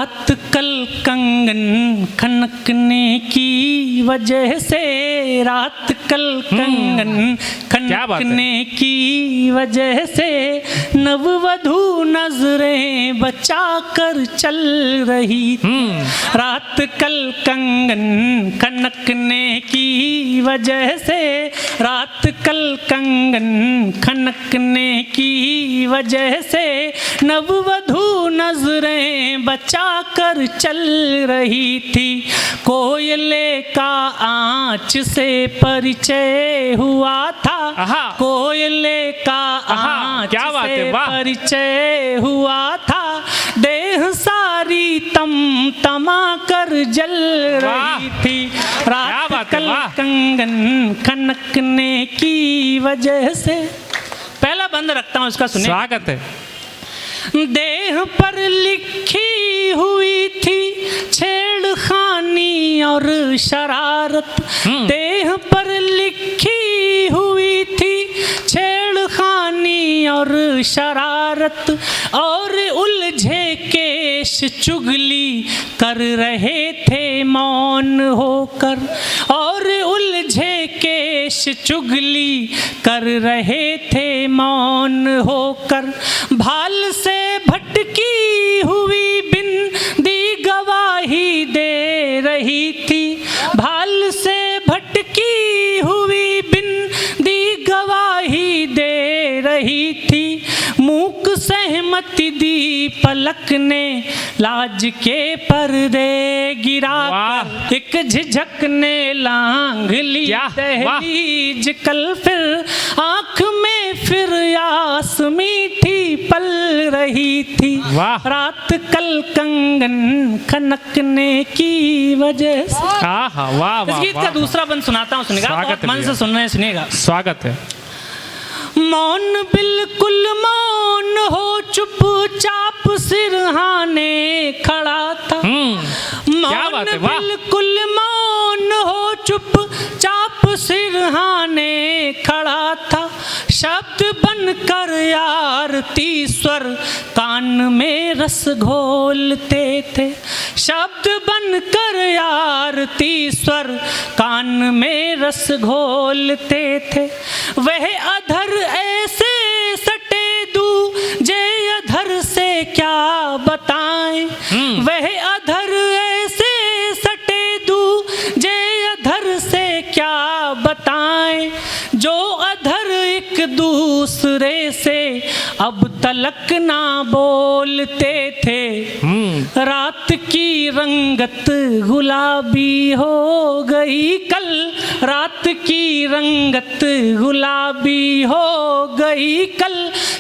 रात कल कंगन खनकने की वजह से, रात कल कंगन खनकने की वजह से नववधू नजरें बचा कर चल रही थी। रात कल कंगन खनकने की वजह से, रात कल कंगन खनकने की वजह से नववधू नजरें बचा कर चल रही थी। कोयले का आँच से परिचय हुआ था, कोयले का आँच से परिचय हुआ था। देह सारी तमा कर जल रही थी। रात कल कंगन खनकने की वजह से। पहला बंद रखता हूँ, इसका सुनिए। स्वागत है। देह पर लिखी हुई थी छेड़खानी और शरारत, देह पर लिखी हुई थी छेड़खानी और शरारत, और उलझे केश चुगली कर रहे थे मौन होकर, और उलझे केश चुगली कर रहे थे मौन होकर। भाल से भटकी हुई बिंदी गवाही दे रही थी, भाल से भटकी हुई बिंदी गवाही दे रही थी। मूक सहमति दी पलक ने लाज के पर्दे गिरा कर, एक झिझक ने लांघ ली दहलीज। कल फिर आँख में फिर आस मीठी पल रही थी। रात कल कंगन खनकने की वजह से। इस गीत का दूसरा बंद सुनाता हूँ, सुनिएगा, मन से सुन रहे हैं, सुनिएगा। स्वागत है। मौन बिल्कुल मौन हो चुपचाप सिरहाने खड़ा था। मौन बिल्कुल मौन हो चुपचाप सिरहाने खड़ा था। शब्द बनकर आरती स्वर कान में रस घोलते थे, शब्द बनकर आरती स्वर कान में रस घोलते थे। वह अधर ऐसे सटे दूजे अधर से क्या बताएं, वह अधर ऐसे सटे दूजे अधर से क्या बताएं। जो अधर एक दूसरे से अब तलक ना बोलते थे। रात की रंगत गुलाबी हो गई कल, रात की रंगत गुलाबी हो गई कल।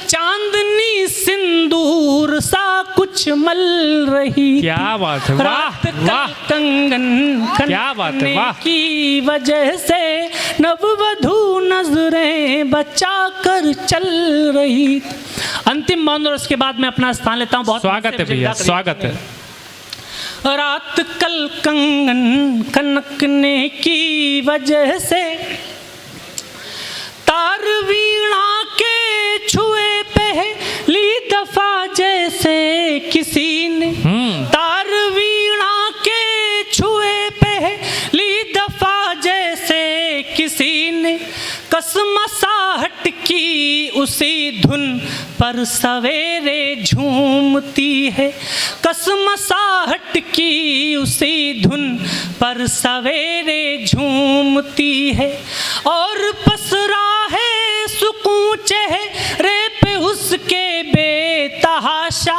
चांदनी सिंदूर सा कुछ मल रही। क्या बात है, रात का कंगन खनकने की वजह से नववधू नजरें बचा कर चल रही। अंतिम मौन, और उसके बाद मैं अपना स्थान लेता हूँ। बहुत स्वागत है भैया, स्वागत है। रात कल कंगन खनकने की वजह से तार वीणा के छुए पहली दफा जैसे किसी ने, तार वीणा के छुए पहली दफा जैसे किसी ने। कसमसाहट की उसी धुन पर सवेरे झूमती है, कसमसाहट की उसी धुन पर सवेरे झूमती है। और पसरा है सुकून चेहरे पे उसके बेतहाशा,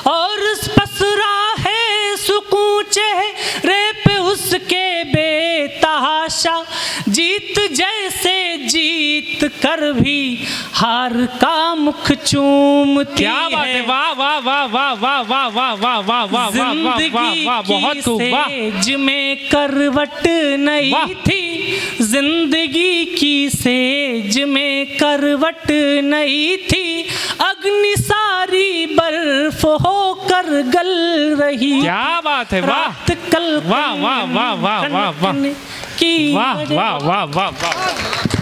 और पसरा है सुकून चेहरे पे उसके बेतहाशा। जीत जैसे जीत कर भी हार का मुख चूमती है। क्या बात है, वाह वाह वाह वाह वाह वाह वाह वाह वाह वाह वाह वाह, बहुत खूब, वाह। सेज में करवट नहीं थी, जिंदगी की सेज में करवट नहीं थी। अग्नि सारी बर्फ होकर गल रही। क्या बात है, वाह कल वाह वाह वाह वाह वाह वाह, की वाह वाह वाह वाह वाह।